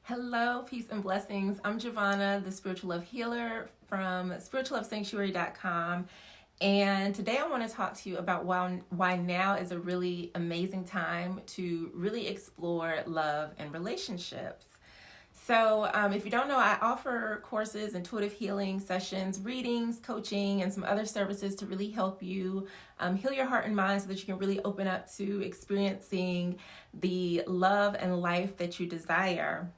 Hello, peace and blessings. I'm Jovhannah, the spiritual love healer from spirituallovesanctuary.com. And today I want to talk to you about why now is a really amazing time to really explore love and relationships. So, if you don't know, I offer courses, intuitive healing sessions, readings, coaching, and some other services to really help you heal your heart and mind so that you can really open up to experiencing the love and life that you desire.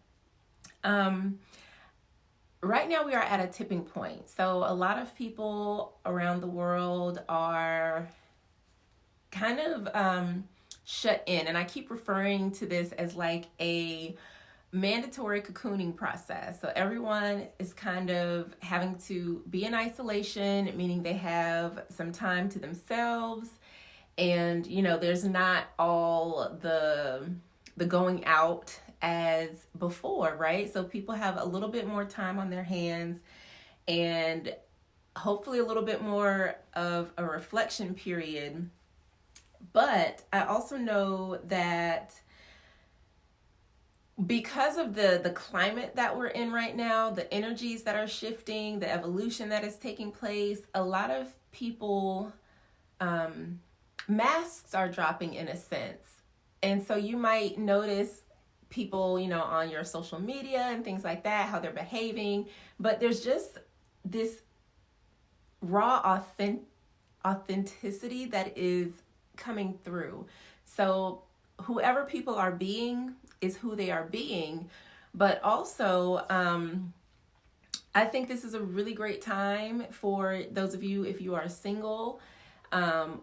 Right now we are at a tipping point. So a lot of people around the world are kind of shut in. And I keep referring to this as like a mandatory cocooning process. So everyone is kind of having to be in isolation, meaning they have some time to themselves. And, there's not all the going out as before, right? So people have a little bit more time on their hands and hopefully a little bit more of a reflection period. But I also know that because of the climate that we're in right now, the energies that are shifting, the evolution that is taking place, a lot of people, masks are dropping in a sense. And so you might notice people, on your social media and things like that, how they're behaving. But there's just this raw authenticity that is coming through. So whoever people are being is who they are being. But also, I think this is a really great time for those of you, if you are single,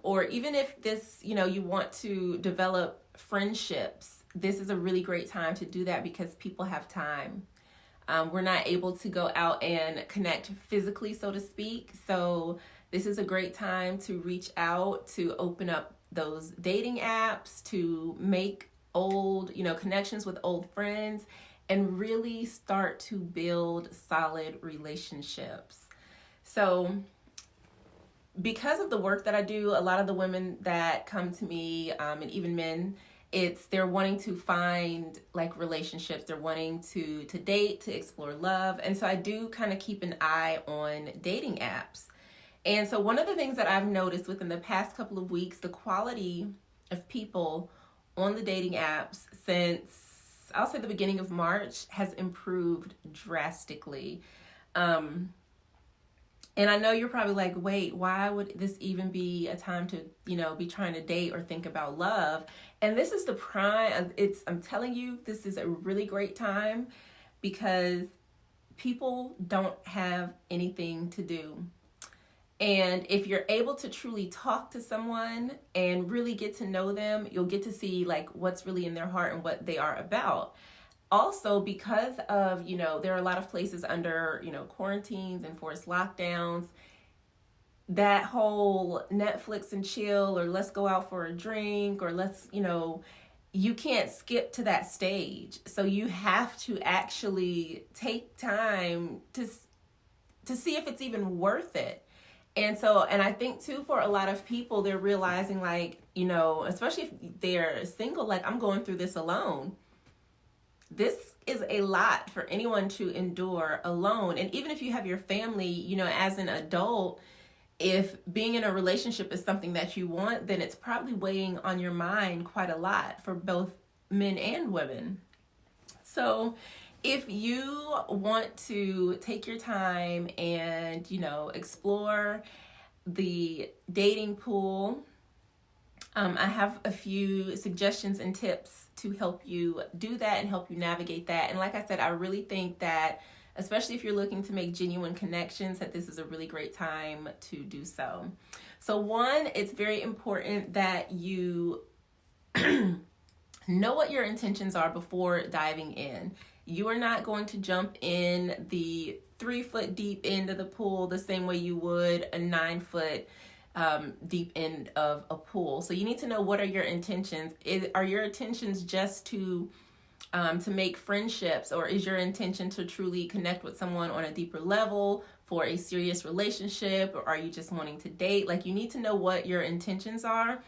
or even if this, you want to develop friendships. This is a really great time to do that because people have time. We're not able to go out and connect physically, so to speak. So this is a great time to reach out, to open up those dating apps, to make old, connections with old friends, and really start to build solid relationships. So because of the work that I do, a lot of the women that come to me, and even men, they're wanting to find like relationships. They're wanting to date, to explore love. And so I do kind of keep an eye on dating apps. And so one of the things that I've noticed within the past couple of weeks, the quality of people on the dating apps since, I'll say, the beginning of March has improved drastically. And I know you're probably like, wait, why would this even be a time to, be trying to date or think about love? And this is the prime, I'm telling you, this is a really great time because people don't have anything to do. And if you're able to truly talk to someone and really get to know them, you'll get to see like what's really in their heart and what they are about. Also, because of, there are a lot of places under, quarantines and forced lockdowns, that whole Netflix and chill or let's go out for a drink or let's, you can't skip to that stage. So you have to actually take time to see if it's even worth it. And I think too, for a lot of people, they're realizing like, especially if they're single, like I'm going through this alone. This is a lot for anyone to endure alone. And even if you have your family, as an adult, if being in a relationship is something that you want, then it's probably weighing on your mind quite a lot for both men and women. So if you want to take your time and, explore the dating pool, I have a few suggestions and tips to help you do that and help you navigate that. And like I said, I really think that, especially if you're looking to make genuine connections, that this is a really great time to do so. So one, it's very important that you know what your intentions are before diving in. You are not going to jump in the 3-foot deep end of the pool the same way you would a 9-foot deep end of a pool. So you need to know, what are your intentions? Are your intentions just to make friendships, or is your intention to truly connect with someone on a deeper level for a serious relationship, or are you just wanting to date? Like, you need to know what your intentions are.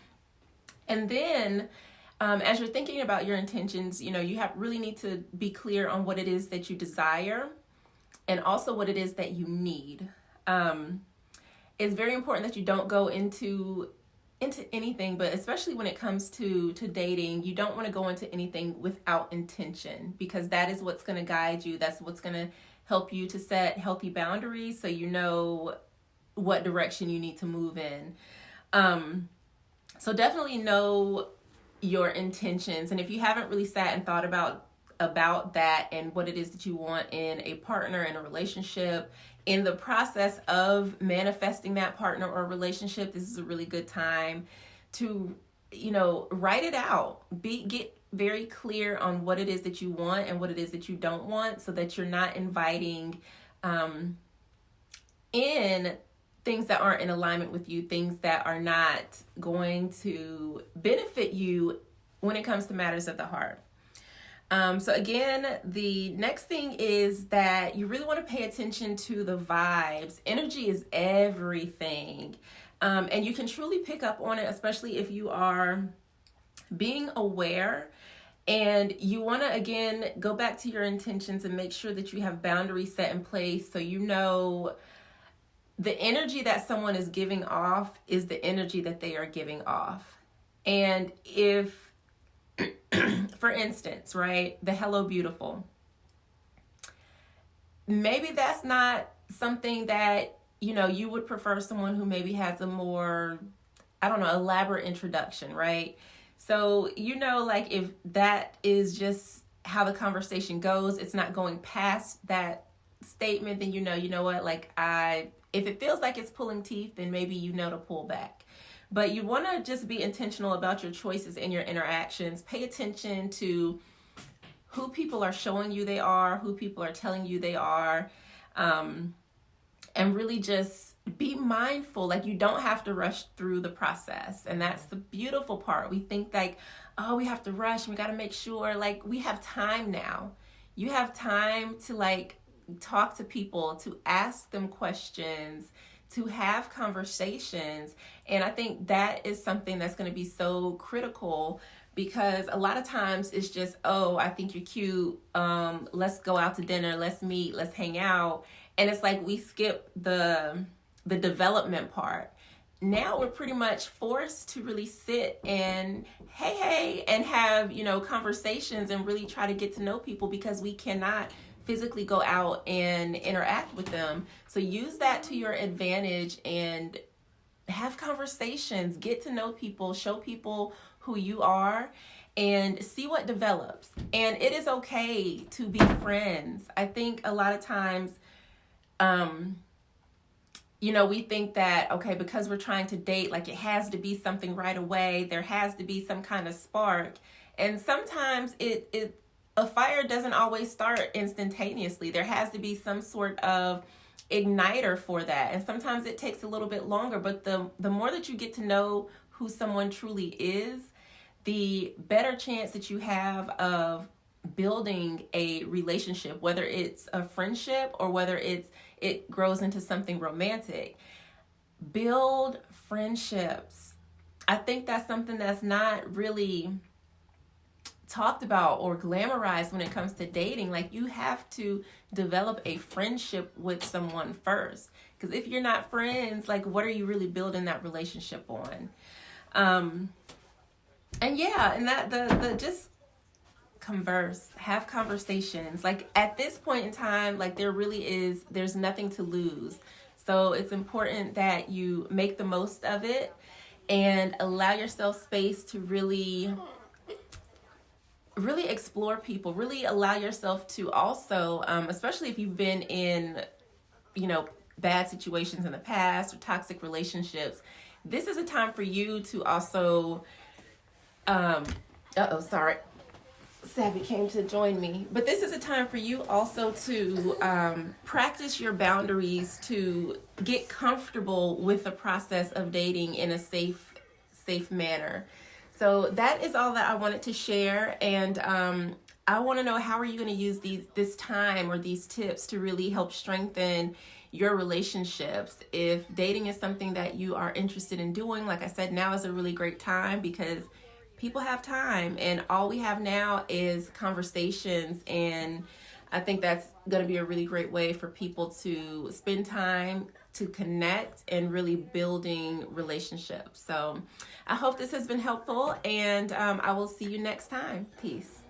And then As you're thinking about your intentions, you really need to be clear on what it is that you desire and also what it is that you need. It's very important that you don't go into anything, but especially when it comes to dating, you don't want to go into anything without intention, because that is what's going to guide you. That's what's going to help you to set healthy boundaries, so you know what direction you need to move in. So definitely know your intentions, and if you haven't really sat and thought about that and what it is that you want in a partner, in a relationship, in the process of manifesting that partner or relationship, this is a really good time to, write it out. Get very clear on what it is that you want and what it is that you don't want, so that you're not inviting in things that aren't in alignment with you, things that are not going to benefit you when it comes to matters of the heart. So again, the next thing is that you really want to pay attention to the vibes. Energy is everything. And you can truly pick up on it, especially if you are being aware. And you want to, again, go back to your intentions and make sure that you have boundaries set in place, so you know the energy that someone is giving off is the energy that they are giving off. And if, for instance, right, the hello beautiful, maybe that's not something that, you would prefer someone who maybe has a more, elaborate introduction, right? So, like if that is just how the conversation goes, it's not going past that statement, then you know what, like if it feels like it's pulling teeth, then maybe to pull back. But you want to just be intentional about your choices and your interactions. Pay attention to who people are showing you they are, who people are telling you they are, and really just be mindful. Like, you don't have to rush through the process. And that's the beautiful part. We think like, oh, we have to rush and we got to make sure, like, we have time now. You have time to talk to people, to ask them questions, to have conversations. And I think that is something that's going to be so critical, because a lot of times it's just, oh, I think you're cute. Let's go out to dinner. Let's meet. Let's hang out. And it's like we skip the development part. Now we're pretty much forced to really sit and hey, and have, conversations and really try to get to know people, because we cannot physically go out and interact with them. So use that to your advantage and have conversations, get to know people, show people who you are, and see what develops. And it is okay to be friends. I think a lot of times, we think that, okay, because we're trying to date, like it has to be something right away. There has to be some kind of spark. And sometimes a fire doesn't always start instantaneously. There has to be some sort of igniter for that. And sometimes it takes a little bit longer, but the more that you get to know who someone truly is, the better chance that you have of building a relationship, whether it's a friendship or whether it grows into something romantic. Build friendships. I think that's something that's not really talked about or glamorized when it comes to dating. Like, you have to develop a friendship with someone first, because if you're not friends, like, what are you really building that relationship on? And that the just converse, have conversations. Like, at this point in time, like, there's nothing to lose. So it's important that you make the most of it and allow yourself space to really explore people, really allow yourself to also, especially if you've been in, bad situations in the past or toxic relationships, this is a time for you to also, Savvy came to join me. But this is a time for you also to practice your boundaries, to get comfortable with the process of dating in a safe manner. So that is all that I wanted to share. And I want to know, how are you going to use this time or these tips to really help strengthen your relationships? If dating is something that you are interested in doing, like I said, now is a really great time, because people have time, and all we have now is conversations. And I think that's going to be a really great way for people to spend time to connect and really building relationships. So I hope this has been helpful, and I will see you next time. Peace.